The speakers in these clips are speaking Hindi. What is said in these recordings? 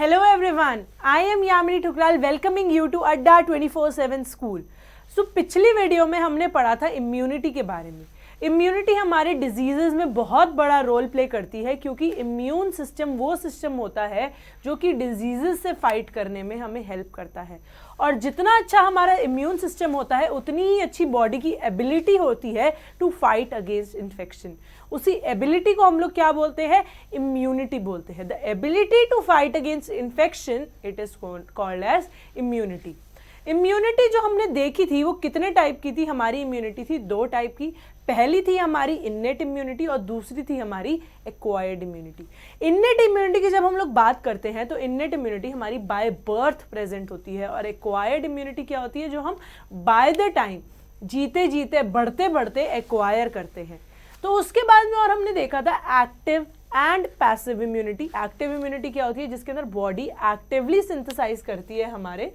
Hello everyone, I am Yamini Thukral welcoming you to Adda 24/7 School. So पिछली वीडियो में हमने पढ़ा था इम्यूनिटी के बारे में। इम्यूनिटी हमारे डिजीजेस में बहुत बड़ा रोल प्ले करती है क्योंकि इम्यून सिस्टम वो सिस्टम होता है जो कि डिजीजेस से फाइट करने में हमें हेल्प करता है। और जितना अच्छा हमारा इम्यून सिस्टम होता है उतनी ही अच्छी बॉडी की एबिलिटी होती है टू फाइट अगेंस्ट इन्फेक्शन। उसी एबिलिटी को हम लोग क्या बोलते हैं? इम्यूनिटी बोलते हैं। The ability to fight against infection it is called as immunity. Immunity जो हमने देखी थी वो कितने टाइप की थी? हमारी इम्यूनिटी थी दो टाइप की। पहली थी हमारी इन्नेट इम्यूनिटी और दूसरी थी हमारी एक्वायर्ड इम्यूनिटी। इन्नेट इम्यूनिटी की जब हम लोग बात करते हैं तो इन्नेट इम्यूनिटी हमारी बाय बर्थ प्रेजेंट होती है और एक्वायर्ड इम्यूनिटी क्या होती है? जो हम बाय द टाइम जीते जीते बढ़ते बढ़ते एक्वायर करते हैं। तो उसके बाद में और हमने देखा था active and passive immunity. Active immunity क्या होती है? जिसके अंदर बॉडी एक्टिवली सिंथेसाइज करती है हमारे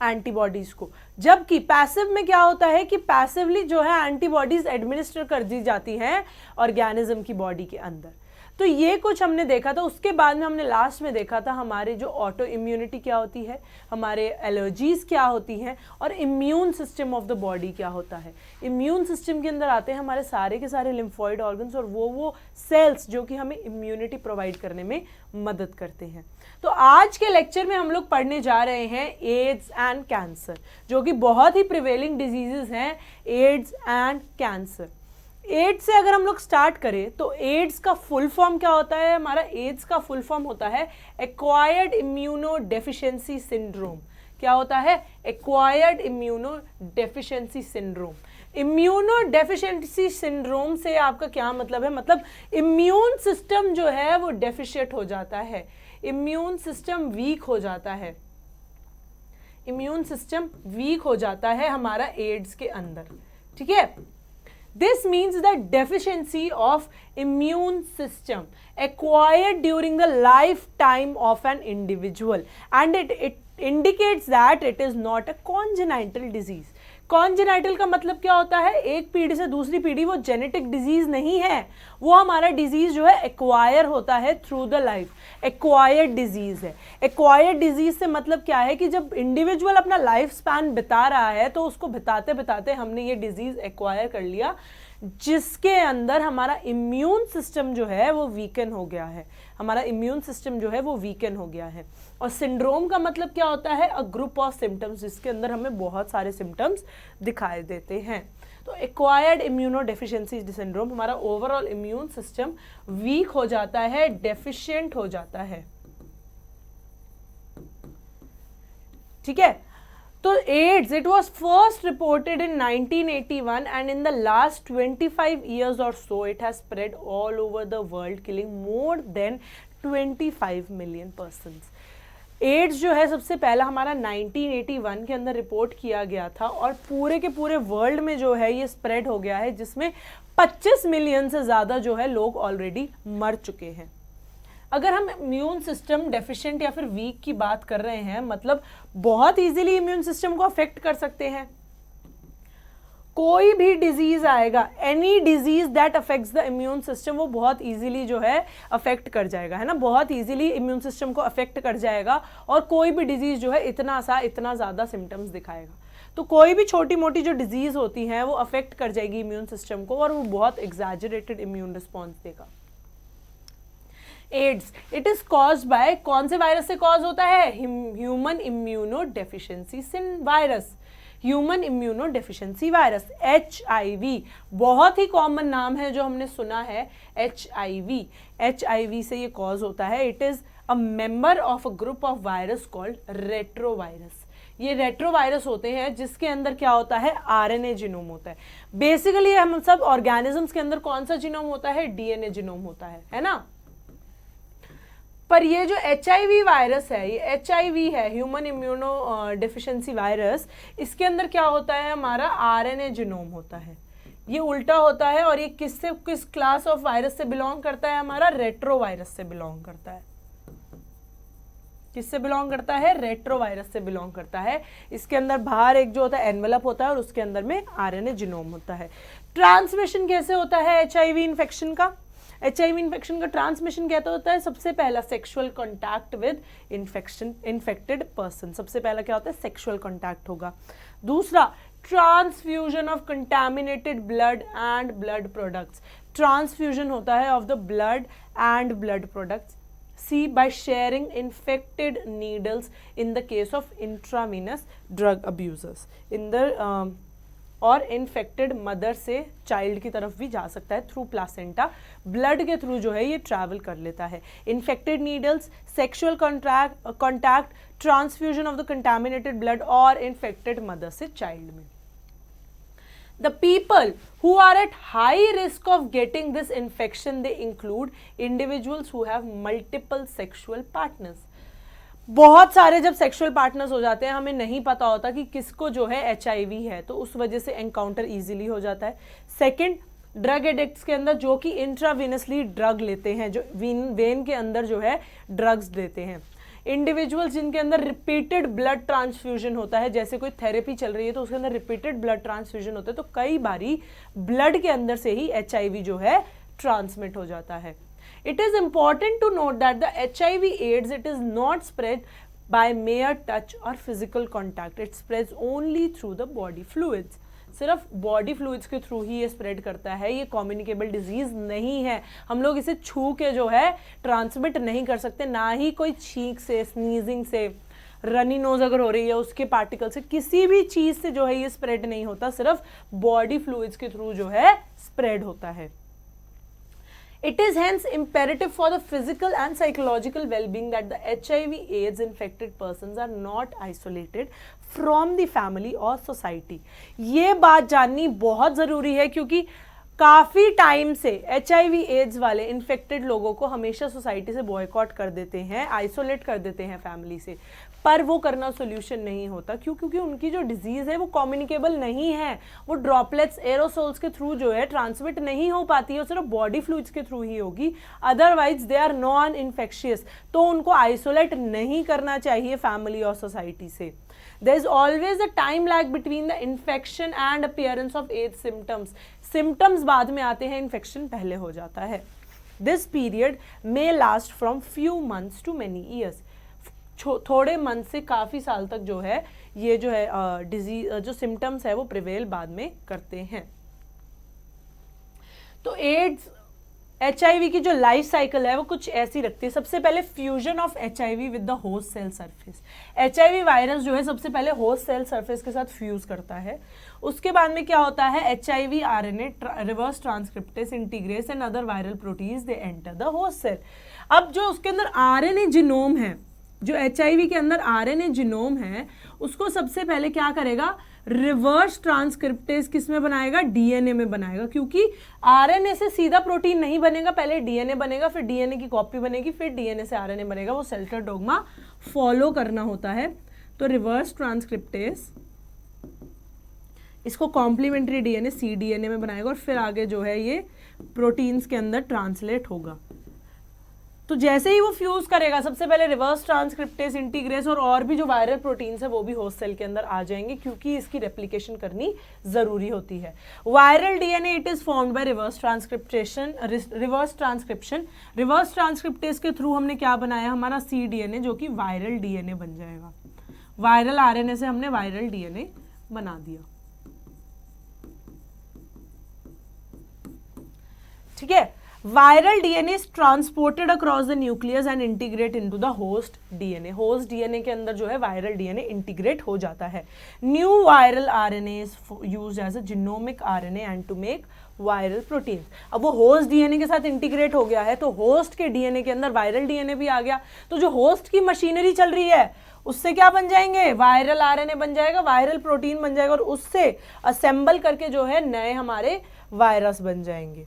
एंटीबॉडीज को। जबकि पैसिव में क्या होता है कि पैसिवली जो है एंटीबॉडीज एडमिनिस्टर कर दी जाती हैं ऑर्गेनिज्म की बॉडी के अंदर। तो ये कुछ हमने देखा था। उसके बाद में हमने लास्ट में देखा था हमारे जो ऑटो इम्यूनिटी क्या होती है, हमारे एलर्जीज क्या होती हैं और immune system of the body क्या होता है। इम्यून सिस्टम के अंदर आते हैं हमारे सारे के सारे लिम्फॉइड ऑर्गन्स और वो सेल्स जो कि हमें इम्यूनिटी प्रोवाइड करने में मदद करते हैं। तो आज के लेक्चर में हम लोग पढ़ने जा रहे हैं एड्स एंड कैंसर, जो कि बहुत ही प्रिवेलिंग डिजीजेस हैं, एड्स एंड कैंसर। एड्स से अगर हम लोग स्टार्ट करें तो एड्स का फुल फॉर्म क्या होता है? हमारा एड्स का फुल फॉर्म होता है एक्वायर्ड इम्यूनो डेफिशिएंसी सिंड्रोम। क्या होता है? Acquired immuno deficiency syndrome. Immuno deficiency syndrome से आपका क्या मतलब है? मतलब इम्यून सिस्टम जो है वो डेफिशिएट हो जाता है, इम्यून सिस्टम वीक हो जाता है, इम्यून सिस्टम वीक हो जाता है हमारा एड्स के अंदर। ठीक है, this means the deficiency of immune system acquired during the lifetime of an individual and it indicates that it is not a congenital disease. Congenital का मतलब क्या होता है? एक पीढ़ी से दूसरी पीढ़ी, वो जेनेटिक डिजीज नहीं है, वो हमारा डिजीज जो है एक्वायर होता है through the life. Acquired disease है। एक्वायर्ड डिजीज से मतलब क्या है कि जब इंडिविजुअल अपना लाइफ स्पैन बिता रहा है तो उसको बिताते बिताते हमने ये डिजीज एक्वायर कर लिया, जिसके अंदर हमारा इम्यून सिस्टम जो है वो वीकन हो गया है, हमारा इम्यून सिस्टम जो है वो वीकन हो गया है। और सिंड्रोम का मतलब क्या होता है? अ ग्रुप ऑफ सिम्टम्स, जिसके अंदर हमें बहुत सारे सिम्टम्स दिखाई देते हैं। तो एक्वायर्ड इम्यूनो डेफिशिएंसी सिंड्रोम, हमारा ओवरऑल इम्यून सिस्टम वीक हो जाता है, डेफिशिएंट हो जाता है। ठीक है, तो AIDS it was first reported in 1981 and in the last 25 years or so it has spread all over the world killing more than 25 million persons. Ads जो है सबसे पहला हमारा 1981 के अंदर रिपोर्ट किया गया था और पूरे के पूरे वर्ल्ड में जो है ये स्प्रेड हो गया है, जिसमें 25 मिलियन से ज़्यादा जो है लोग ऑलरेडी मर चुके हैं। अगर हम इम्यून सिस्टम डेफिशिएंट या फिर वीक की बात कर रहे हैं, मतलब बहुत इजीली इम्यून सिस्टम को अफेक्ट कर सकते हैं। कोई भी डिजीज आएगा, any disease that affects the immune system, वो बहुत इजीली जो है अफेक्ट कर जाएगा, है ना, बहुत इजीली इम्यून सिस्टम को अफेक्ट कर जाएगा। और कोई भी डिजीज जो है इतना ज़्यादा सिम्टम्स दिखाएगा। तो कोई भी छोटी मोटी जो डिजीज होती हैं वो अफेक्ट कर जाएगी इम्यून सिस्टम को और वो बहुत एग्जैजरेटेड इम्यून रिस्पॉन्स देगा। AIDS it is caused by, कौन से वायरस से कॉज होता है? Human immunodeficiency virus, human immunodeficiency virus, HIV। बहुत ही कॉमन नाम है जो हमने सुना है, HIV। HIV से ये कॉज होता है। It is a member of a group of virus called retrovirus. ये रेट्रोवायरस होते हैं जिसके अंदर क्या होता है? RNA जीनोम होता है। बेसिकली हम सब ऑर्गेनिजम्स के अंदर कौन सा जीनोम होता है? DNA जीनोम होता है ना। पर ये जो HIV वायरस है, ये HIV है, ह्यूमन इम्यूनो डेफिशिएंसी वायरस, इसके अंदर क्या होता है? हमारा RNA जीनोम होता है। ये उल्टा होता है और ये किस क्लास ऑफ वायरस से बिलोंग करता है? हमारा रेट्रो वायरस से बिलोंग करता है। किससे बिलोंग करता है? रेट्रो वायरस से बिलोंग करता है। इसके अंदर बाहर एक जो होता है एनवेलप होता है और उसके अंदर में RNA जीनोम होता है। ट्रांसमिशन कैसे होता है HIV इन्फेक्शन का? HIV इन्फेक्शन का ट्रांसमिशन क्या होता है? सबसे पहला sexual contact with infected person, सबसे पहला क्या होता है? सेक्सुअल कॉन्टैक्ट होगा। दूसरा, transfusion of contaminated blood and blood products, transfusion होता है of the blood and blood products. C, by sharing infected needles in the case of intravenous drug abusers, in the और इन्फेक्टेड मदर से चाइल्ड की तरफ भी जा सकता है थ्रू प्लासेंटा, ब्लड के थ्रू जो है ये ट्रैवल कर लेता है। Infected needles, sexual contact, transfusion of the contaminated blood और इन्फेक्टेड मदर से चाइल्ड में। The people who are at high risk of getting this infection, they include individuals who have multiple sexual partners. बहुत सारे जब सेक्सुअल पार्टनर्स हो जाते हैं, हमें नहीं पता होता कि किसको जो है HIV है, तो उस वजह से एनकाउंटर इजीली हो जाता है। सेकंड, ड्रग एडिक्ट्स के अंदर जो कि इंट्रावेनसली ड्रग लेते हैं, जो वेन के अंदर जो है ड्रग्स लेते हैं। इंडिविजुअल्स जिनके अंदर रिपीटेड ब्लड ट्रांसफ्यूजन होता है, जैसे कोई थेरेपी चल रही है तो उसके अंदर रिपीटेड ब्लड ट्रांसफ्यूजन होता है, तो कई बारी ब्लड के अंदर से ही HIV जो है ट्रांसमिट हो जाता है। It is important to note that the HIV/AIDS, it is not spread by mere touch or physical contact. It spreads only through the body fluids. सिर्फ बॉडी फ्लूइड्स के थ्रू ही ये स्प्रेड करता है, ये कम्युनिकेबल डिजीज नहीं है। हम लोग इसे छू के जो है ट्रांसमिट नहीं कर सकते, ना ही कोई छींक से, स्नीजिंग से, रनी नोज अगर हो रही है उसके पार्टिकल से, किसी भी चीज से जो है ये स्प्रेड नहीं होता, सिर्फ बॉडी फ्लूइड्स के थ्रू जो है स्प्रेड होता है। It is hence imperative for the physical and psychological well-being that the HIV/AIDS infected persons are not isolated from the family or society. ये बात जाननी बहुत ज़रूरी है क्योंकि काफ़ी टाइम से HIV/AIDS वाले इन्फेक्टेड लोगों को हमेशा सोसाइटी से बॉयकॉट कर देते हैं, आइसोलेट कर देते हैं फैमिली से, पर वो करना सोल्यूशन नहीं होता। क्यों? क्योंकि उनकी जो डिजीज़ है वो कम्युनिकेबल नहीं है, वो ड्रॉपलेट्स, एरोसोल्स के थ्रू जो है ट्रांसमिट नहीं हो पाती है, सिर्फ बॉडी फ्लूइड्स के थ्रू ही होगी, otherwise they are non infectious. तो उनको आइसोलेट नहीं करना चाहिए फैमिली और सोसाइटी से। There is always a time lag between the infection and appearance of AIDS symptoms. Symptoms बाद में आते हैं, इन्फेक्शन पहले हो जाता है। This period may last from few months to many years. थोड़े मंथ से काफ़ी साल तक जो है ये जो है डिजीज जो सिम्टम्स है वो प्रिवेल बाद में करते हैं। तो एड्स HIV की जो लाइफ साइकिल है वो कुछ ऐसी रखती है। सबसे पहले fusion of HIV with the host cell surface. HIV virus जो है सबसे पहले होस्ट सेल सरफेस के साथ फ्यूज करता है। उसके बाद में क्या होता है, HIV RNA reverse transcriptase integrase and other viral proteins they enter the host cell. अब जो उसके अंदर RNA जीनोम है, जो HIV के अंदर RNA जीनोम है, उसको सबसे पहले क्या करेगा, रिवर्स ट्रांसक्रिप्टेज किस में बनाएगा, DNA में बनाएगा। क्योंकि RNA से सीधा प्रोटीन नहीं बनेगा, पहले DNA बनेगा, फिर DNA की कॉपी बनेगी, फिर DNA से RNA बनेगा। वो सेल्टर डोग्मा फॉलो करना होता है। तो रिवर्स ट्रांसक्रिप्टेज इसको कॉम्प्लीमेंट्री DNA cDNA में बनाएगा और फिर आगे जो है ये प्रोटीन्स के अंदर ट्रांसलेट होगा। तो जैसे ही वो फ्यूज करेगा, सबसे पहले रिवर्स ट्रांसक्रिप्टेज इंटीग्रेस और भी जो वायरल प्रोटीन्स है वो भी होस्ट सेल के अंदर आ जाएंगे, क्योंकि इसकी रेप्लिकेशन करनी जरूरी होती है। Viral DNA it is formed by reverse transcription. Reverse transcriptase के थ्रू हमने क्या बनाया, हमारा cDNA जो कि वायरल DNA बन जाएगा। वायरल RNA से हमने वायरल DNA बना दिया। ठीक है। Viral DNA is transported across the nucleus and integrate into the host DNA. Host DNA के अंदर जो है viral DNA integrate हो जाता है। New viral RNA is used as a genomic RNA and to make viral proteins. अब वो host DNA के साथ integrate हो गया है, तो host के DNA के अंदर viral DNA भी आ गया। तो जो host की मशीनरी चल रही है उससे क्या बन जाएंगे, वायरल RNA बन जाएगा, वायरल प्रोटीन बन जाएगा, और उससे असेंबल करके जो है नए हमारे वायरस बन जाएंगे।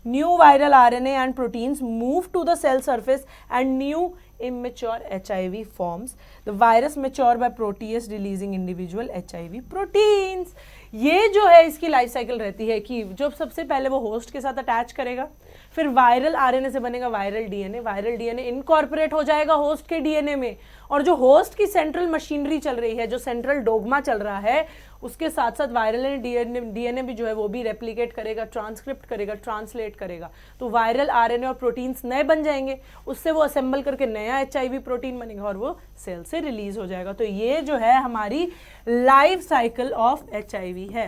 New viral RNA and proteins move to the cell surface and new immature HIV forms. The virus mature by protease releasing individual HIV proteins. ये जो है इसकी लाइफ साइकिल रहती है कि जब सबसे पहले वो होस्ट के साथ अटैच करेगा, फिर वायरल आरएनए से बनेगा viral DNA, viral DNA incorporate हो जाएगा होस्ट के डीएनए में, और जो होस्ट की सेंट्रल मशीनरी चल रही है, जो सेंट्रल डोगमा चल रहा है, उसके साथ साथ वायरल डीएनए भी जो है वो भी रेप्लिकेट करेगा, ट्रांसक्रिप्ट करेगा, ट्रांसलेट करेगा, तो वायरल आरएनए और प्रोटीन्स नए बन जाएंगे, उससे वो असेंबल करके नया एचआईवी प्रोटीन बनेगा और वो सेल से रिलीज हो जाएगा। तो ये जो है हमारी लाइफ साइकिल ऑफ एचआईवी है।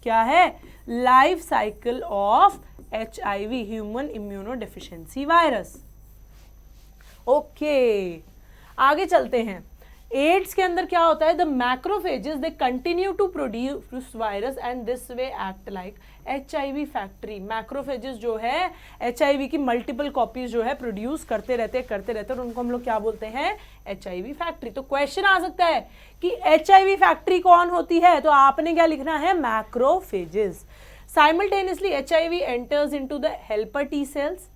क्या है? Life cycle of HIV, human immunodeficiency virus. Okay, आगे चलते हैं। एड्स के अंदर क्या होता है? The macrophages they continue to produce virus and this way act like HIV factory. Macrophages जो है एचआईवी की मल्टीपल कॉपीज जो है प्रोड्यूस करते रहते और उनको हम लोग क्या बोलते हैं? HIV factory. तो क्वेश्चन आ सकता है कि एचआईवी फैक्ट्री कौन होती है? तो आपने क्या लिखना है? Macrophages. Simultaneously HIV enters into the helper T cells,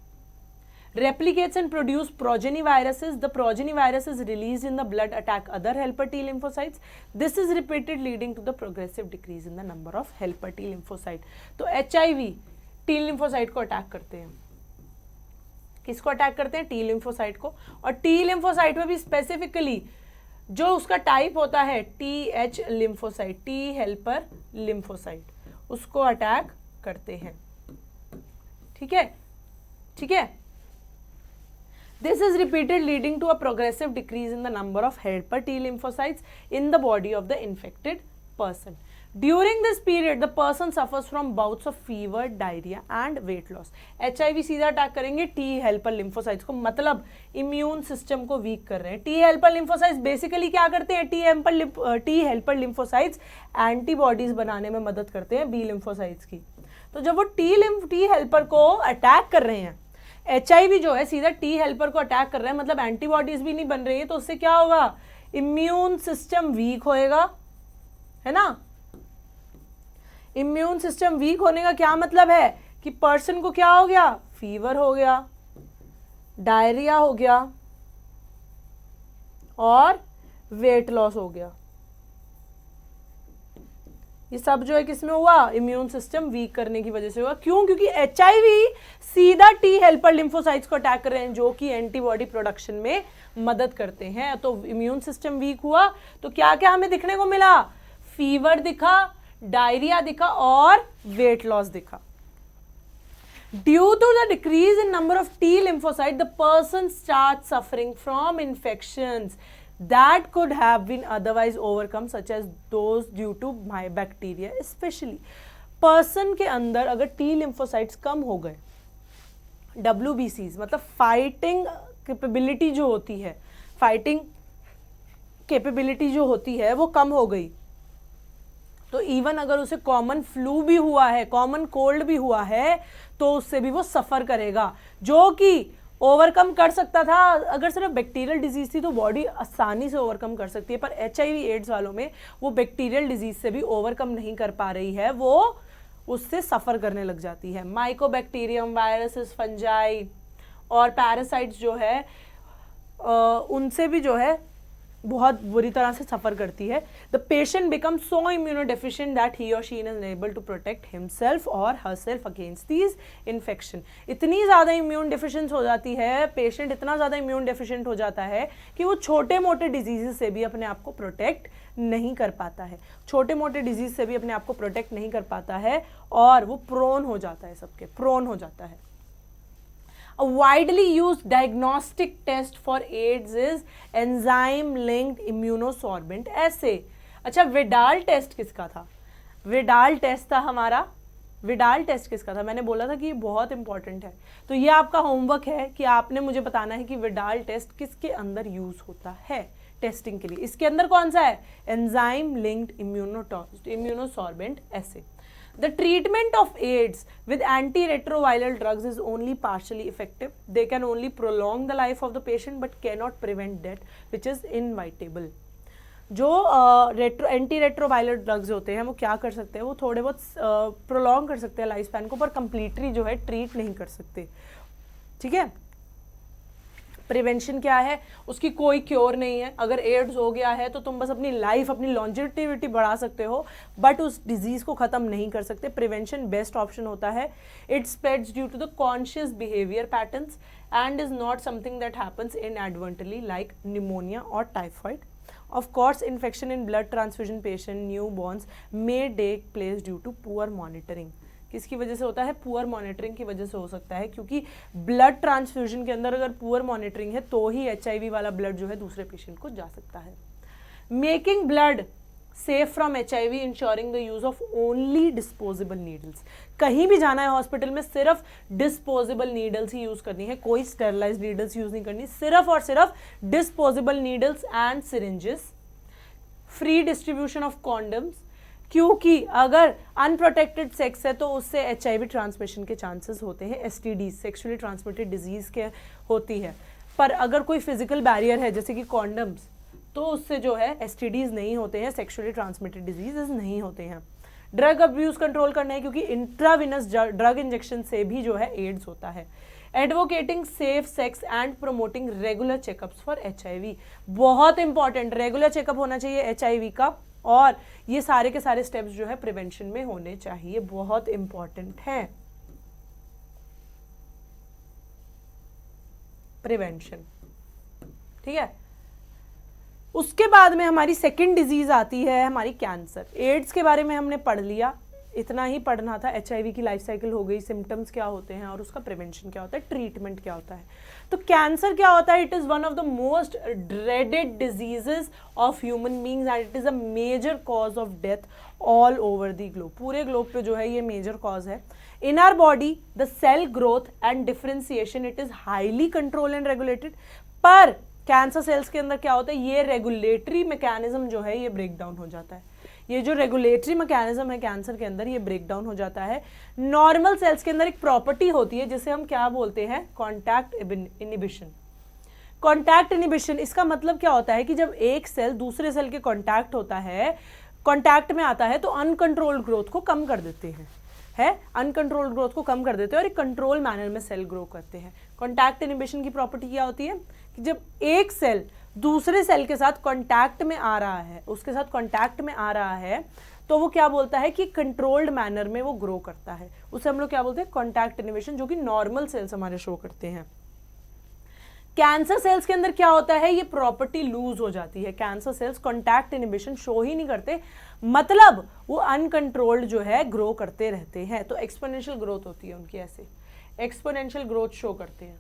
replicates and produce progeny viruses. The progeny virus is released in the blood, attack other helper T lymphocytes. This is repeated, leading to the progressive decrease in the number of helper T lymphocyte. तो HIV T lymphocyte को अटैक करते हैं। किसको अटैक करते हैं? T lymphocyte को। और T lymphocyte में भी स्पेसिफिकली जो उसका टाइप होता है TH lymphocyte, T helper lymphocyte, उसको अटैक करते हैं। ठीक है, ठीक है। This is repeated, leading to a progressive decrease in the number of helper T lymphocytes in the body of the infected person. During this period, the person suffers from bouts of fever, diarrhea and weight loss. HIV सीधा अटैक करेंगे T helper lymphocytes को, मतलब इम्यून सिस्टम को वीक कर रहे हैं। T helper lymphocytes बेसिकली क्या करते हैं? T helper lymphocytes एंटीबॉडीज बनाने में मदद करते हैं B lymphocytes की। तो जब वो T helper को अटैक कर रहे हैं, एचआईवी जो है सीधा टी हेल्पर को अटैक कर रहा है, मतलब एंटीबॉडीज भी नहीं बन रही है, तो उससे क्या होगा? इम्यून सिस्टम वीक होएगा, है ना। इम्यून सिस्टम वीक होने का क्या मतलब है? कि पर्सन को क्या हो गया? फीवर हो गया, डायरिया हो गया और वेट लॉस हो गया। ये सब जो है किसमें हुआ? इम्यून सिस्टम वीक करने की वजह से हुआ। क्यों? क्योंकि एचआईवी सीधा टी हेल्पर लिम्फोसाइट्स को अटैक कर रहे हैं, जो कि एंटीबॉडी प्रोडक्शन में मदद करते हैं। तो इम्यून सिस्टम वीक हुआ तो क्या क्या हमें दिखने को मिला? फीवर दिखा, डायरिया दिखा और वेट लॉस दिखा। Due to the decrease in number of T lymphocyte, the person start suffering from infections that could have been otherwise overcome, such as those due to my bacteria especially. Person के अंदर अगर टी लिम्फोसाइट्स कम हो गए, WBCs मतलब फाइटिंग कैपेबिलिटी जो होती है, फाइटिंग कैपेबिलिटी जो होती है वो कम हो गई, तो इवन अगर उसे कॉमन फ्लू भी हुआ है, कॉमन कोल्ड भी हुआ है, तो उससे भी वो सफ़र करेगा, जो कि ओवरकम कर सकता था। अगर सिर्फ बैक्टीरियल डिजीज थी तो बॉडी आसानी से ओवरकम कर सकती है, पर एचआईवी एड्स वालों में वो बैक्टीरियल डिजीज से भी ओवरकम नहीं कर पा रही है, वो उससे सफ़र करने लग जाती है। माइकोबैक्टीरियम, वायरसेस, फंजाई और पैरासाइट्स जो है उनसे भी जो है बहुत बुरी तरह से सफ़र करती है। The patient become so immunodeficient that he or she is unable to protect himself or herself against these infection. इतनी ज़्यादा इम्यून डेफिशिएंस हो जाती है, पेशेंट इतना ज़्यादा इम्यून डेफिशिएंट हो जाता है कि वो छोटे मोटे डिजीज़ से भी अपने आप को प्रोटेक्ट नहीं कर पाता है, छोटे मोटे डिजीज़ से भी अपने आप को प्रोटेक्ट नहीं कर पाता है और वो प्रोन हो जाता है, सबके प्रोन हो जाता है। A widely used diagnostic test for AIDS is enzyme-linked immunosorbent assay. अच्छा, विडाल टेस्ट किसका था? विडाल टेस्ट था हमारा। विडाल टेस्ट किसका था? मैंने बोला था कि ये बहुत इंपॉर्टेंट है, तो ये आपका होमवर्क है कि आपने मुझे बताना है कि विडाल टेस्ट किसके अंदर यूज होता है टेस्टिंग के लिए। इसके अंदर कौन सा है? enzyme-linked immunosorbent assay. The treatment of AIDS with antiretroviral drugs is only partially effective. They can only prolong the life of the patient but cannot prevent death, which is inevitable. जो एंटी रेट्रोवायरल ड्रग्स होते हैं वो क्या कर सकते हैं? वो थोड़े बहुत प्रोलॉन्ग कर सकते हैं लाइफ स्पैन को, पर कंप्लीटली जो है ट्रीट नहीं कर सकते। ठीक है, प्रिवेंशन क्या है, उसकी कोई क्योर नहीं है। अगर एड्स हो गया है तो तुम बस अपनी लाइफ, अपनी लॉन्जेविटी बढ़ा सकते हो, बट उस डिजीज को खत्म नहीं कर सकते। प्रिवेंशन बेस्ट ऑप्शन होता है। It spreads due to the conscious behaviour patterns and is not something that happens inadvertently like pneumonia और typhoid. Of course, infection in blood transfusion patient, newborns may take place due to poor monitoring. किसकी वजह से होता है? पुअर मॉनिटरिंग की वजह से हो सकता है, क्योंकि ब्लड ट्रांसफ्यूजन के अंदर अगर पुअर मॉनिटरिंग है तो ही HIV वाला ब्लड जो है दूसरे पेशेंट को जा सकता है। Making blood safe from HIV, ensuring the use of only disposable needles. कहीं भी जाना है हॉस्पिटल में, सिर्फ डिस्पोजेबल नीडल्स ही यूज करनी है, कोई स्टेरलाइज्ड नीडल्स यूज नहीं करनी, सिर्फ और सिर्फ disposable needles and syringes. Free distribution of condoms, क्योंकि अगर अनप्रोटेक्टेड सेक्स है तो उससे HIV ट्रांसमिशन के चांसेस होते हैं, STD सेक्सुअली ट्रांसमिटेड डिजीज के होती है। पर अगर कोई फिजिकल बैरियर है जैसे कि कॉन्डम्स, तो उससे जो है STDs नहीं होते हैं, सेक्सुअली ट्रांसमिटेड डिजीजेस नहीं होते हैं। ड्रग अब्यूज कंट्रोल करना है, क्योंकि इंट्राविनस ड्रग इंजेक्शन से भी जो है एड्स होता है। Advocating safe sex and promoting regular checkups for HIV, बहुत इंपॉर्टेंट, रेगुलर चेकअप होना चाहिए HIV का, और ये सारे के सारे स्टेप्स जो है प्रिवेंशन में होने चाहिए, बहुत इंपॉर्टेंट है प्रिवेंशन। ठीक है, उसके बाद में हमारी सेकंड डिजीज आती है हमारी कैंसर। एड्स के बारे में हमने पढ़ लिया, इतना ही पढ़ना था। HIV की लाइफ साइकिल हो गई, सिम्टम्स क्या होते हैं और उसका प्रिवेंशन क्या होता है, ट्रीटमेंट क्या होता है। तो कैंसर क्या होता है? It is one of the most dreaded diseases of human beings and it is a major cause of death all over the globe. पूरे ग्लोब पे जो है ये मेजर कॉज है। In our body the cell growth and differentiation it is highly control and regulated, पर कैंसर सेल्स के अंदर क्या होता है, ये रेगुलेटरी मैकेनिज्म जो है ये ब्रेक डाउन हो जाता है। ये जो रेगुलेटरी मैकेनिज्म है कैंसर के अंदर, ये ब्रेक डाउन हो जाता है। नॉर्मल सेल्स के अंदर एक प्रॉपर्टी होती है जिसे हम क्या बोलते हैं, कॉन्टैक्ट इनिबिशन। कॉन्टैक्ट इनिबिशन, इसका मतलब क्या होता है कि जब एक सेल दूसरे सेल के कॉन्टैक्ट होता है, कॉन्टैक्ट में आता है, तो अनकंट्रोल्ड ग्रोथ को कम कर देते हैं, अनकंट्रोल्ड ग्रोथ को कम कर देते हैं और एक कंट्रोल मैनर में सेल ग्रो करते हैं। कॉन्टैक्ट इनिबिशन की प्रॉपर्टी क्या होती है कि जब एक सेल दूसरे सेल के साथ कांटेक्ट में आ रहा है, उसके साथ कांटेक्ट में आ रहा है, तो वो क्या बोलता है कि कंट्रोल्ड मैनर में वो ग्रो करता है, उसे हम लोग क्या बोलते हैं, कांटेक्ट इनिबिशन, जो कि नॉर्मल सेल्स हमारे शो करते हैं। कैंसर सेल्स के अंदर क्या होता है, ये प्रॉपर्टी लूज हो जाती है। Cancer cells contact inhibition show ही नहीं करते, मतलब वो अनकंट्रोल्ड जो है ग्रो करते रहते हैं। तो एक्सपोनेंशियल ग्रोथ होती है उनकी, ऐसे एक्सपोनेंशियल ग्रोथ शो करते हैं।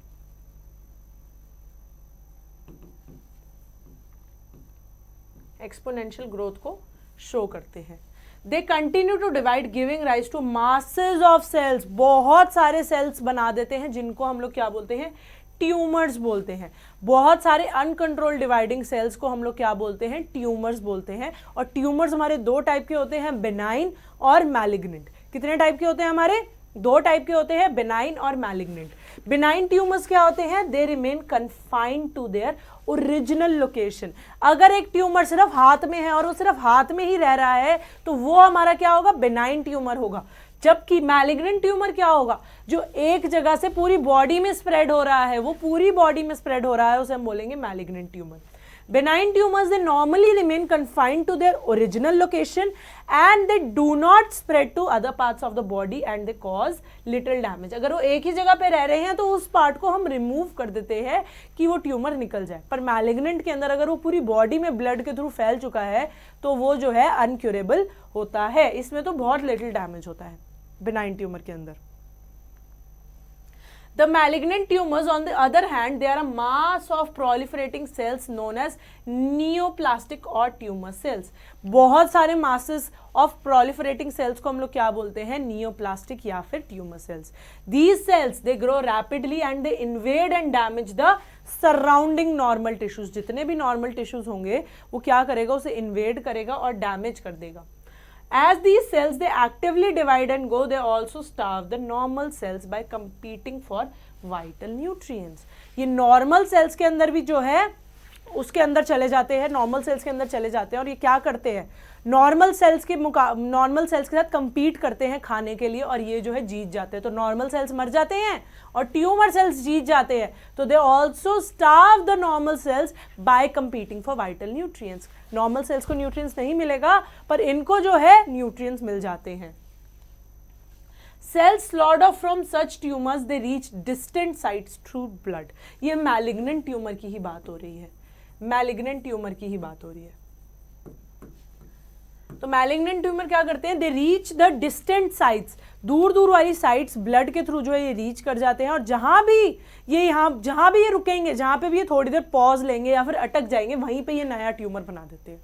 एक्सपोनेंशियल ग्रोथ को शो करते हैं। They continue to divide giving rise to masses of cells, बहुत सारे सेल्स बना देते हैं जिनको हम लोग क्या बोलते हैं, ट्यूमर्स बोलते हैं। बहुत सारे अनकंट्रोल डिवाइडिंग सेल्स को हम लोग क्या बोलते हैं, ट्यूमर्स बोलते हैं। और ट्यूमर्स हमारे दो टाइप के होते हैं, बेनाइन और मैलिग्नेंट। कितने टाइप के होते हैं हमारे, दो टाइप के होते हैं, बेनाइन और मैलिग्नेंट। बेनाइन ट्यूमर्स क्या होते हैं, they remain confined to their original location. अगर एक ट्यूमर सिर्फ हाथ में है और वो सिर्फ हाथ में ही रह रहा है तो वो हमारा क्या होगा, बेनाइन ट्यूमर होगा। जबकि मैलिग्नेंट ट्यूमर क्या होगा, जो एक जगह से पूरी बॉडी में स्प्रेड हो रहा है, वो पूरी बॉडी में स्प्रेड हो रहा है, उसे हम बोलेंगे malignant tumour. Benign tumors, they normally remain confined to their original location and they do not spread to other parts of the body and they cause little damage. अगर वो एक ही जगह पे रह रहे हैं तो उस पार्ट को हम रिमूव कर देते हैं कि वो ट्यूमर निकल जाए। पर मैलिग्नेंट के अंदर अगर वो पूरी बॉडी में ब्लड के थ्रू फैल चुका है तो वो जो है अनक्यूरेबल होता है। इसमें तो बहुत लिटिल डैमेज होता है बेनाइन ट्यूमर के अंदर। The malignant tumors, on the other hand, they are a mass of proliferating cells known as neoplastic or tumor cells. बहुत सारे masses of proliferating cells को हम लोग क्या बोलते हैं, neoplastic या फिर tumor cells. These cells they grow rapidly and they invade and damage the surrounding normal tissues. जितने भी normal tissues होंगे वो क्या करेगा, उसे invade करेगा और damage कर देगा। As these cells they actively divide and go, they also starve the normal cells by competing for vital nutrients. ये normal cells के अंदर भी जो है उसके अंदर चले जाते हैं, नॉर्मल सेल्स के अंदर चले जाते हैं और ये क्या करते हैं, नॉर्मल सेल्स के साथ कंपीट करते हैं खाने के लिए और ये जो है जीत जाते हैं। तो नॉर्मल सेल्स मर जाते हैं और ट्यूमर सेल्स जीत जाते हैं। तो they also starve the normal cells by competing for vital nutrients. Normal cells को न्यूट्रिएंट्स नहीं मिलेगा पर इनको जो है न्यूट्रिएंट्स मिल जाते हैं। Cells slaughtered off from such tumors, they reach distant sites through blood। ये मैलिग्नेंट ट्यूमर की ही बात हो रही है, मैलिग्नेंट ट्यूमर की ही बात हो रही है। तो मैलिग्नेंट ट्यूमर क्या करते हैं, they reach the distant sites, दूर दूर वाली साइट्स ब्लड के थ्रू जो है ये रीच कर जाते हैं और जहां भी ये रुकेंगे, जहां पे भी ये थोड़ी देर पॉज लेंगे या फिर अटक जाएंगे, वहीं पे ये नया ट्यूमर बना देते हैं।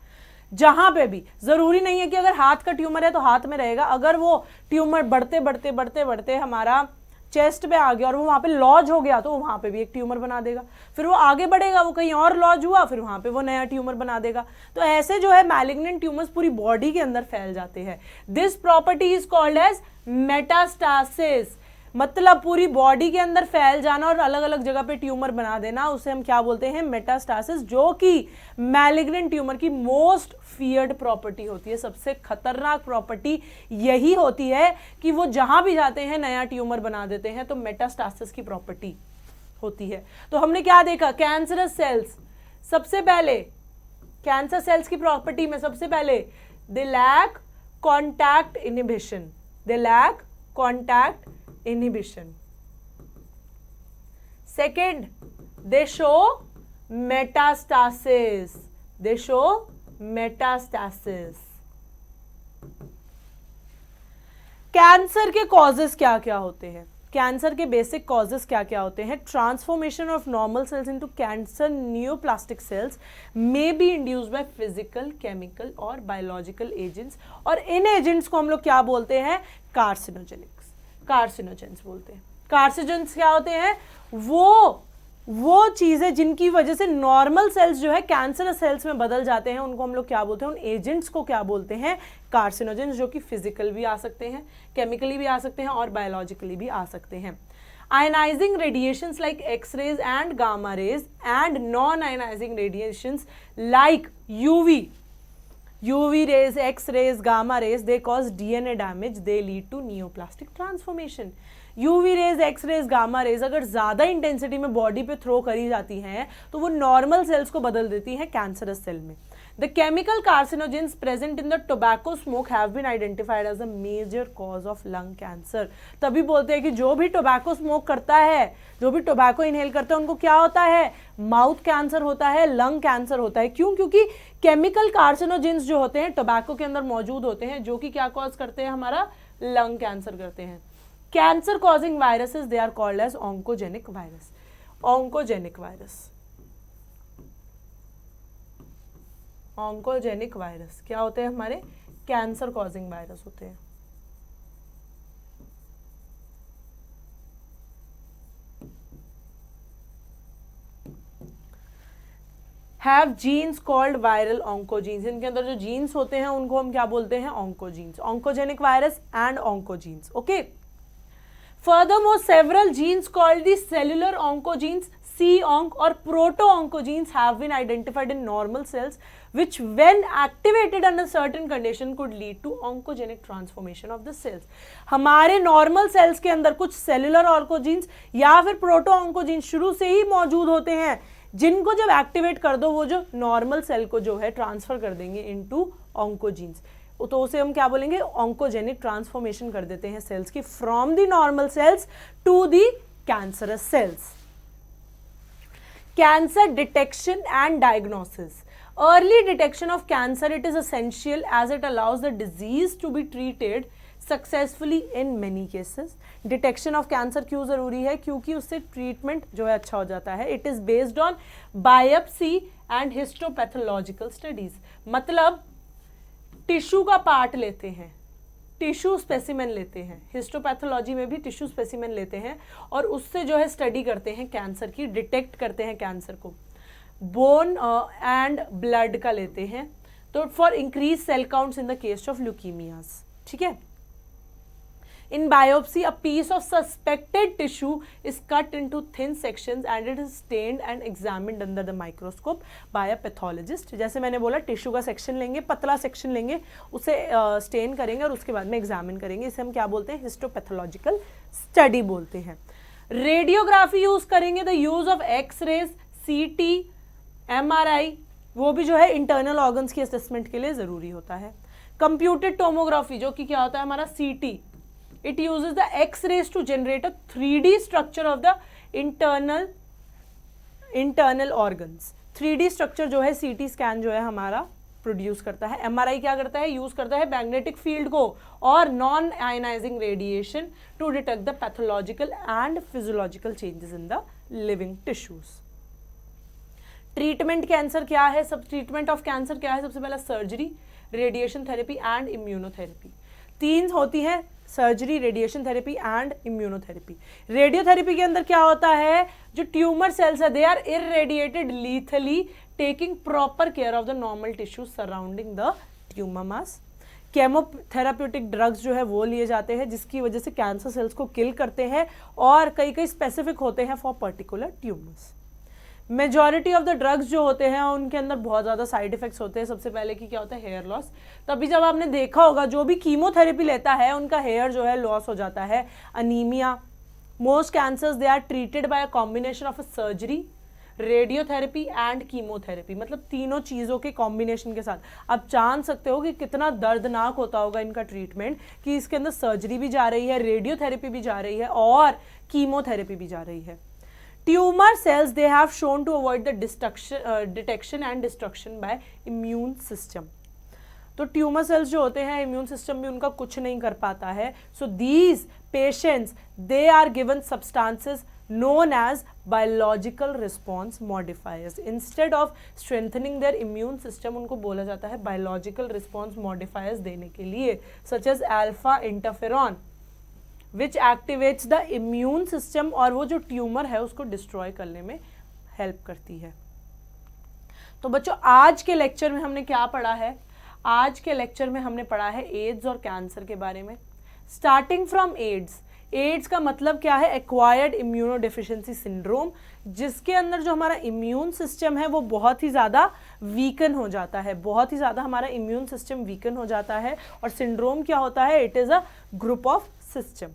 जहां पे भी, जरूरी नहीं है कि अगर हाथ का ट्यूमर है तो हाथ में रहेगा, अगर वो ट्यूमर बढ़ते बढ़ते बढ़ते बढ़ते हमारा चेस्ट पे आ गया और वो वहां पे लॉज हो गया तो वो वहां पे भी एक ट्यूमर बना देगा, फिर वो आगे बढ़ेगा, वो कहीं और लॉज हुआ, फिर वहां पे वो नया ट्यूमर बना देगा। तो ऐसे जो है मैलिग्नेंट ट्यूमर्स पूरी बॉडी के अंदर फैल जाते हैं। This property is called as metastasis, मतलब पूरी बॉडी के अंदर फैल जाना और अलग अलग जगह पे ट्यूमर बना देना, उसे हम क्या बोलते हैं, मेटास्टासिस, जो कि मैलिग्नेंट ट्यूमर की मोस्ट फियर्ड प्रॉपर्टी होती है। सबसे खतरनाक प्रॉपर्टी यही होती है कि वो जहां भी जाते हैं नया ट्यूमर बना देते हैं। तो मेटास्टासिस की प्रॉपर्टी होती है। तो हमने क्या देखा, कैंसरस सेल्स, सबसे पहले कैंसर सेल्स की प्रॉपर्टी में सबसे पहले they lack contact inhibition, they lack contact inhibition. Second, they show metastasis, they show metastasis. Cancer के कॉजेस क्या क्या होते हैं, कैंसर के बेसिक कॉजेस क्या क्या होते हैं, transformation of normal cells into cancer neoplastic cells may be induced by physical, chemical और बायोलॉजिकल एजेंट्स, और इन एजेंट्स को हम लोग क्या बोलते हैं, कार्सिनोजेंस बोलते हैं। कार्सिनोजेंस क्या होते हैं, वो चीजें जिनकी वजह से नॉर्मल सेल्स जो है कैंसरस सेल्स में बदल जाते हैं, उनको हम लोग क्या बोलते हैं, उन एजेंट्स को क्या बोलते हैं, कार्सिनोजेंस, जो कि फिजिकल भी आ सकते हैं, केमिकली भी आ सकते हैं और बायोलॉजिकली भी आ सकते हैं। Ionising radiations like X-rays and gamma rays and non ionising radiations like UV rays, X rays, gamma rays, they cause DNA damage, they lead to neoplastic transformation। UV rays, X rays, gamma rays अगर ज़्यादा इंटेंसिटी में बॉडी पे थ्रो करी जाती हैं तो वो नॉर्मल सेल्स को बदल देती हैं कैंसरस सेल में। The chemical carcinogens present in the tobacco smoke have been identified as a major cause of lung cancer। तभी बोलते हैं कि जो भी टोबैको स्मोक करता है, जो भी टोबैको इनहेल करता है, उनको क्या होता है, माउथ कैंसर होता है, लंग कैंसर होता है। क्यों? क्योंकि केमिकल कार्सिनोजेंस जो होते हैं टोबैको के अंदर मौजूद होते हैं, जो कि क्या कॉज करते हैं, हमारा लंग कैंसर करते हैं। Cancer causing viruses they are called as oncogenic virus. Oncogenic virus, oncogenic virus क्या होते हैं, हमारे कैंसर कॉजिंग वायरस होते हैं। Have genes called viral oncogenes, इनके अंदर जो जीन्स होते हैं उनको हम क्या बोलते हैं, oncogenes. Oncogenic virus and oncogenes, okay. Furthermore, several genes called the cellular oncogenes, C-onc or proto-oncogenes have been identified in normal cells, which when activated under certain condition could lead to oncogenic transformation of the cells। हमारे normal cells के अंदर कुछ cellular oncogenes या फिर proto-oncogenes शुरू से ही मौजूद होते हैं, जिनको जब एक्टिवेट कर दो वो जो नॉर्मल सेल को जो है ट्रांसफर कर देंगे इनटू ऑन्कोजीन्स। तो उसे हम क्या बोलेंगे, ऑन्कोजेनिक ट्रांसफॉर्मेशन कर देते हैं सेल्स की, from the normal cells to the cancerous cells. Cancer detection and diagnosis. Early detection of cancer it is essential as it allows the disease to be treated successfully in many cases. Detection of cancer क्यों जरूरी है, क्योंकि उससे ट्रीटमेंट जो है अच्छा हो जाता है। It is based on biopsy and histopathological studies, मतलब टिश्यू का पार्ट लेते हैं, टिश्यू स्पेसिमेन लेते हैं, हिस्टोपैथोलॉजी में भी टिश्यू स्पेसिमेन लेते हैं और उससे जो है स्टडी करते हैं कैंसर की, डिटेक्ट करते हैं कैंसर को। बोन एंड ब्लड का लेते हैं, तो for increase cell counts in the case of leukaemias, ठीक है। In biopsy, a piece of suspected tissue is cut into thin sections and it is stained and examined under the microscope by a pathologist. जैसे मैंने बोला, टिश्यू का सेक्शन लेंगे, पतला सेक्शन लेंगे, उसे स्टेन करेंगे और उसके बाद में एग्जामिन करेंगे. इसे हम क्या बोलते हैं? हिस्टोपैथोलॉजिकल स्टडी बोलते हैं. रेडियोग्राफी यूज करेंगे, the use of X-rays, CT, MRI, वो भी जो है इंटरनल ऑर्गन्स की असेसमेंट के लिए जरूरी होता है. कंप्यूटेड टोमोग्राफी, जो कि क्या होता है हमारा CT, it uses the X-rays to generate a 3D structure of the internal organs. 3D structure जो है CT स्कैन जो है हमारा प्रोड्यूस करता है. MRI क्या करता है? यूज करता है मैग्नेटिक फील्ड को और non ionising radiation to detect the pathological and physiological changes in the living tissues. Treatment cancer क्या है? सब ट्रीटमेंट ऑफ कैंसर क्या है? सबसे पहला surgery, radiation therapy and immunotherapy. 3 होती है, surgery, radiation therapy and immunotherapy. Radiotherapy के अंदर क्या होता है? जो ट्यूमर सेल्स है, they are irradiated lethally, taking proper care of the normal tissue surrounding the tumour mass. Chemotherapeutic drugs जो है वो लिए जाते हैं, जिसकी वजह से कैंसर सेल्स को किल करते हैं और कई कई स्पेसिफिक होते हैं for particular tumours. Majority of the drugs जो होते हैं उनके अंदर बहुत ज़्यादा साइड इफेक्ट्स होते हैं. सबसे पहले कि क्या होता है? Hair loss. तभी जब आपने देखा होगा जो भी कीमोथेरेपी लेता है उनका हेयर जो है लॉस हो जाता है. Anaemia. Most cancers they are treated by a combination of a surgery, radiotherapy and chemotherapy. मतलब तीनों चीज़ों के कॉम्बिनेशन के साथ. आप जान सकते हो कि कितना दर्दनाक होता होगा इनका ट्रीटमेंट, कि इसके अंदर सर्जरी भी जा रही है, रेडियोथेरेपी भी जा रही है और कीमोथेरेपी भी जा रही है. Tumor cells, they have shown to avoid the detection and destruction by immune system. तो ट्यूमर सेल्स जो होते हैं इम्यून सिस्टम भी उनका कुछ नहीं कर पाता है. So these patients, they are given substances known as biological response modifiers. Instead of strengthening their immune system, उनको बोला जाता है biological response modifiers देने के लिए, such as alpha interferon, which activates the immune system, और वो जो ट्यूमर है उसको डिस्ट्रॉय करने में हेल्प करती है. तो बच्चों, आज के लेक्चर में हमने क्या पढ़ा है? आज के लेक्चर में हमने पढ़ा है एड्स और कैंसर के बारे में. Starting from ads. एड्स का मतलब क्या है? एक्वायर्ड इम्यूनो डिफिशिएंसी सिंड्रोम, जिसके अंदर जो हमारा इम्यून सिस्टम है वो बहुत ही ज़्यादा वीकन हो जाता है. बहुत ही ज़्यादा हमारा इम्यून सिस्टम वीकन हो जाता है. और सिंड्रोम क्या होता है? It is a group of system.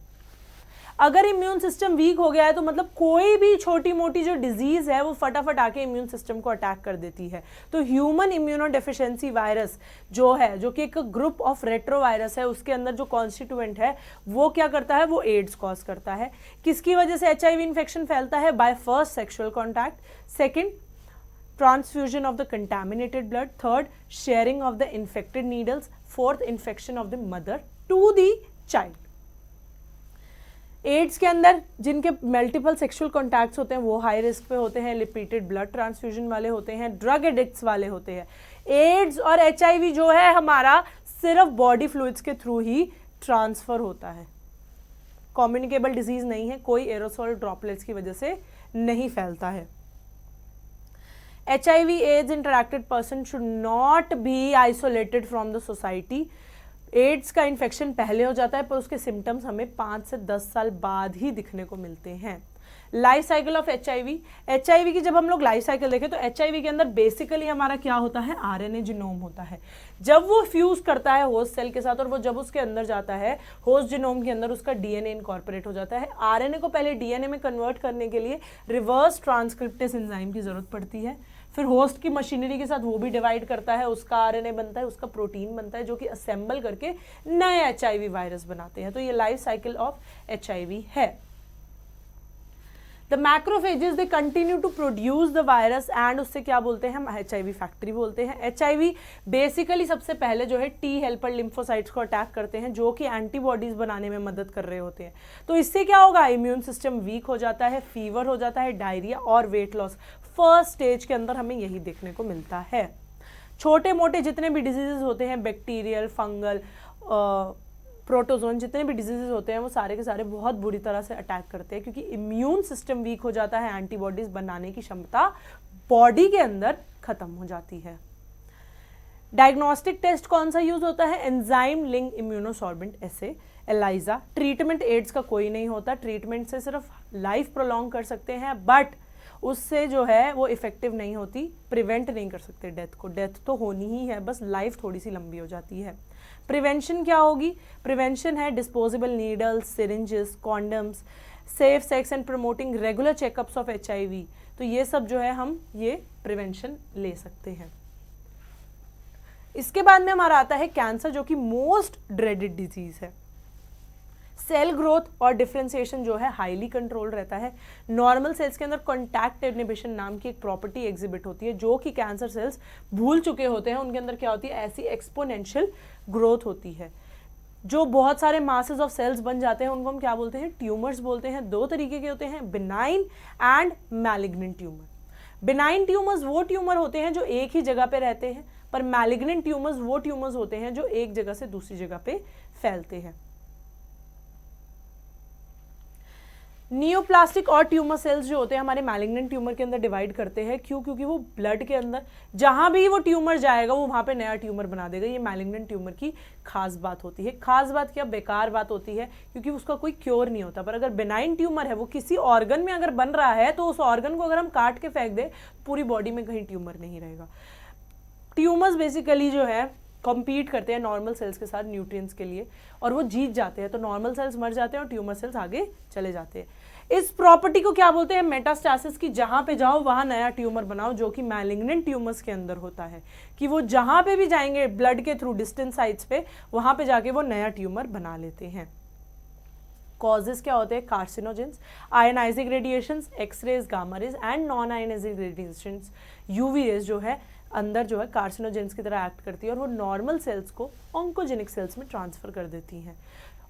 अगर इम्यून सिस्टम वीक हो गया है तो मतलब कोई भी छोटी मोटी जो डिजीज है वो फटाफट आके इम्यून सिस्टम को अटैक कर देती है. तो ह्यूमन इम्यूनो डेफिशिएंसी वायरस जो है, जो कि एक ग्रुप ऑफ रेट्रोवायरस है, उसके अंदर जो कॉन्स्टिट्यूएंट है वो क्या करता है? वो एड्स कॉज करता है. किसकी वजह से HIV इन्फेक्शन फैलता है? By first sexual contact. Second, transfusion of the contaminated blood. Third, sharing of the infected needles. Fourth, infection of the mother to the child. AIDS के अंदर जिनके मल्टीपल सेक्सुअल कॉन्टैक्ट्स होते हैं वो हाई रिस्क पे होते हैं, रिपीटेड ब्लड ट्रांसफ्यूजन वाले होते हैं, ड्रग एडिक्ट्स वाले होते हैं. एड्स और HIV जो है हमारा सिर्फ बॉडी फ्लूइड्स के थ्रू ही ट्रांसफर होता है. कम्युनिकेबल डिजीज नहीं है, कोई एरोसोल ड्रॉपलेट्स की वजह से नहीं फैलता है. HIV AIDS interacted person should not be isolated from the society. AIDS का इन्फेक्शन पहले हो जाता है पर उसके सिम्टम्स हमें 5 से 10 साल बाद ही दिखने को मिलते हैं. लाइफ साइकिल ऑफ HIV की जब हम लोग लाइफ साइकिल देखें तो HIV के अंदर बेसिकली हमारा क्या होता है? RNA जीनोम होता है. जब वो फ्यूज करता है होस्ट सेल के साथ और वो जब उसके अंदर जाता है होस्ट जीनोम के अंदर उसका DNA इनकॉर्पोरेट हो जाता है. RNA को पहले DNA में कन्वर्ट करने के लिए रिवर्स ट्रांसक्रिप्टेस एंजाइम की जरूरत पड़ती है. फिर होस्ट की मशीनरी के साथ वो भी डिवाइड करता है, उसका RNA बनता है, उसका प्रोटीन बनता है, जो कि असेंबल करके नए HIV वायरस बनाते हैं. तो ये लाइफ साइकिल ऑफ HIV है. The macrophages they continue to produce the virus and उससे क्या बोलते हैं? हम HIV फैक्ट्री बोलते हैं. HIV बेसिकली सबसे पहले जो है T हेल्पर लिम्फोसाइट्स को अटैक करते हैं, जो कि एंटीबॉडीज बनाने में मदद कर रहे होते हैं. तो इससे क्या होगा? इम्यून सिस्टम वीक हो जाता है, फीवर हो जाता है, डायरिया और वेट लॉस. फर्स्ट स्टेज के अंदर हमें यही देखने को मिलता है. छोटे मोटे जितने भी डिजीजेज होते हैं, बैक्टीरियल, फंगल, प्रोटोजोन, जितने भी डिजीजेज होते हैं वो सारे के सारे बहुत बुरी तरह से अटैक करते हैं, क्योंकि इम्यून सिस्टम वीक हो जाता है, एंटीबॉडीज बनाने की क्षमता बॉडी के अंदर खत्म हो जाती है. डायग्नोस्टिक टेस्ट कौन सा यूज होता है? एंजाइम लिंक इम्यूनोसॉर्बेंट एसे. एलाइजा। ट्रीटमेंट एड्स का कोई नहीं होता, ट्रीटमेंट से सिर्फ लाइफ प्रोलॉन्ग कर सकते हैं, बट उससे जो है वो इफेक्टिव नहीं होती, प्रिवेंट नहीं कर सकते डेथ को। डेथ तो होनी ही है, बस लाइफ थोड़ी सी लंबी हो जाती है। प्रिवेंशन क्या होगी? प्रिवेंशन है disposable needles, syringes, condoms, safe sex and promoting regular checkups of HIV। तो ये सब जो है हम ये प्रिवेंशन ले सकते हैं। इसके बाद में हमारा आता है कैंसर, जो कि मोस्ट ड्रेडेड डिजीज है। सेल ग्रोथ और डिफरेंशिएशन जो है हाईली कंट्रोल रहता है। नॉर्मल सेल्स के अंदर कॉन्टैक्ट इनहिबिशन नाम की एक प्रॉपर्टी एग्जिबिट होती है, जो कि कैंसर सेल्स भूल चुके होते हैं। उनके अंदर क्या होती है? ऐसी एक्सपोनेंशियल ग्रोथ होती है। जो बहुत सारे मासेस ऑफ सेल्स बन जाते हैं उनको हम क्या बोलते हैं? ट्यूमर्स बोलते हैं। दो तरीके के होते हैं, benign and malignant tumour. Benign tumours वो ट्यूमर होते हैं जो एक ही जगह पे रहते हैं, पर मैलिग्नेंट ट्यूमर्स वो ट्यूमर्स होते हैं जो एक जगह से दूसरी जगह पे फैलते हैं। नियोप्लास्टिक और ट्यूमर सेल्स जो होते हैं हमारे मैलिग्नेंट ट्यूमर के अंदर डिवाइड करते हैं। क्यों? क्योंकि वो ब्लड के अंदर जहां भी वो ट्यूमर जाएगा वो वहां पे नया ट्यूमर बना देगा। ये मैलिग्नेंट ट्यूमर की खास बात होती है। खास बात क्या? बेकार बात होती है, क्योंकि उसका कोई क्योर नहीं होता। पर अगर बिनाइन ट्यूमर है, वो किसी ऑर्गन में अगर बन रहा है, तो उस ऑर्गन को अगर हम काट के फेंक दे, पूरी बॉडी में कहीं ट्यूमर नहीं रहेगा। ट्यूमर्स बेसिकली जो है कम्पीट करते हैं नॉर्मल सेल्स के साथ न्यूट्रिएंट्स के लिए, और वो जीत जाते हैं। तो नॉर्मल सेल्स मर जाते हैं और ट्यूमर सेल्स आगे चले जाते हैं। इस प्रॉपर्टी को क्या बोलते हैं? मेटास्टासिस की। जहां पे जाओ वहां नया ट्यूमर बनाओ, जो कि मैलिग्नेंट ट्यूमर्स के अंदर होता है, कि वो जहां पे भी जाएंगे ब्लड के थ्रू डिस्टेंस साइट्स पे, वहां पे जाके वो नया ट्यूमर बना लेते हैं। कॉजेज क्या होते हैं? Carcinogens, ionising radiations, X-rays, gamma rays and non ionising radiations, UV rays जो है अंदर जो है कार्सिनोजेंस की तरह एक्ट करती है, और वो नॉर्मल सेल्स को ऑन्कोजेनिक सेल्स में ट्रांसफर कर देती हैं।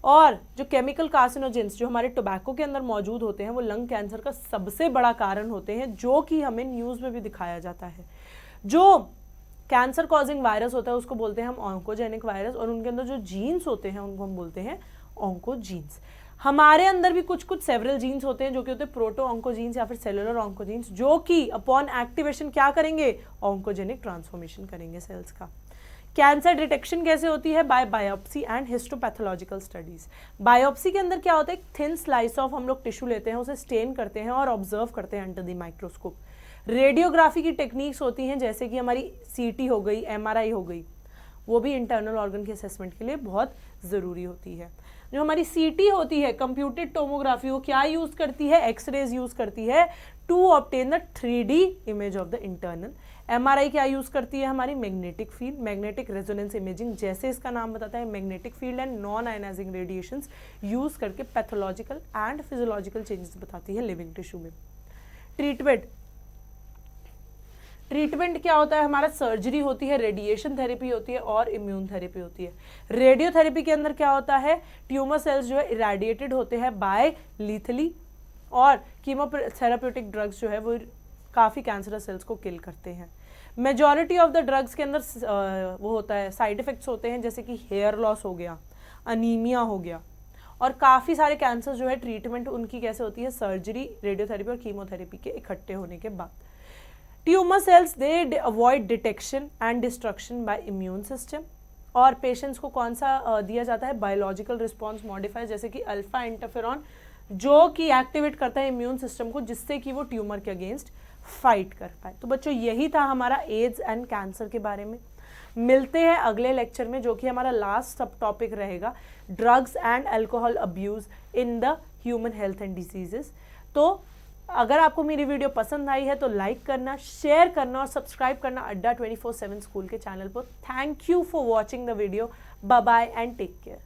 और जो केमिकल कार्सिनोजेंस जो हमारे टोबैको के अंदर मौजूद होते हैं, वो लंग कैंसर का सबसे बड़ा कारण होते हैं, जो कि हमें न्यूज़ में भी दिखाया जाता है। जो कैंसर कॉजिंग वायरस होता है उसको बोलते हैं हम ऑन्कोजेनिक वायरस, और उनके अंदर जो जीन्स होते हैं उनको हम बोलते हैं ऑन्कोजीन्स। हमारे अंदर भी कुछ कुछ सेवरल जीन्स होते हैं, जो कि होते हैं प्रोटो ऑन्कोजीन्स या फिर सेलुलर ऑन्कोजीन्स, जो कि अपॉन एक्टिवेशन क्या करेंगे? ऑन्कोजेनिक ट्रांसफॉर्मेशन करेंगे सेल्स का। कैंसर डिटेक्शन कैसे होती है? By biopsy and histopathological studies. Biopsy के अंदर क्या होता है? थिन स्लाइस ऑफ हम लोग टिश्यू लेते हैं, उसे स्टेन करते हैं और ऑब्जर्व करते हैं अंडर द माइक्रोस्कोप। रेडियोग्राफी की टेक्निक्स होती हैं, जैसे कि हमारी CT हो गई, MRI हो गई, वो भी इंटरनल ऑर्गन के असेसमेंट के लिए बहुत ज़रूरी होती है। जो हमारी CT होती है, कंप्यूटेड टोमोग्राफी, वो क्या यूज़ करती है? एक्सरेज यूज़ करती है to obtain the 3D image of the internal. MRI क्या यूज़ करती है? हमारी magnetic field, magnetic resonance imaging, जैसे इसका नाम बताता है, magnetic field and non ionising radiations use करके पैथोलॉजिकल एंड फिजियोलॉजिकल चेंजेस बताती है लिविंग टिश्यू में। ट्रीटमेंट क्या होता है? हमारा सर्जरी होती है, रेडिएशन थेरेपी होती है और इम्यून थेरेपी होती है। रेडियोथेरेपी के अंदर क्या होता है? ट्यूमर सेल्स जो है इरेडिएटेड होते हैं बाय लीथली, और कीमोथेराप्यूटिक ड्रग्स जो है वो काफ़ी कैंसरस सेल्स को किल करते हैं। मेजॉरिटी ऑफ द ड्रग्स के अंदर वो होता है, साइड इफेक्ट्स होते हैं, जैसे कि हेयर लॉस हो गया, अनीमिया हो गया, और काफ़ी सारे कैंसर जो है ट्रीटमेंट उनकी कैसे होती है? सर्जरी, रेडियोथेरेपी और कीमोथेरेपी के इकट्ठे होने के बाद। Tumour cells they avoid detection and destruction bye immune system, और पेशेंट्स को कौन सा दिया जाता है? बायोलॉजिकल रिस्पॉन्स मॉडिफायर, जैसे कि अल्फा इंटरफेरॉन, जो कि एक्टिवेट करता है इम्यून सिस्टम को, जिससे कि वो ट्यूमर के अगेंस्ट फाइट कर पाए। तो बच्चों यही था हमारा एड्स एंड कैंसर के बारे में। मिलते हैं अगले लेक्चर में, जो कि हमारा लास्ट सब टॉपिक रहेगा, drugs and alcohol abuse in the human health and diseases. तो अगर आपको मेरी वीडियो पसंद आई है तो लाइक करना, शेयर करना और सब्सक्राइब करना अड्डा 24/7 स्कूल के चैनल पर। Thank you for watching the video. Bye bye and take care.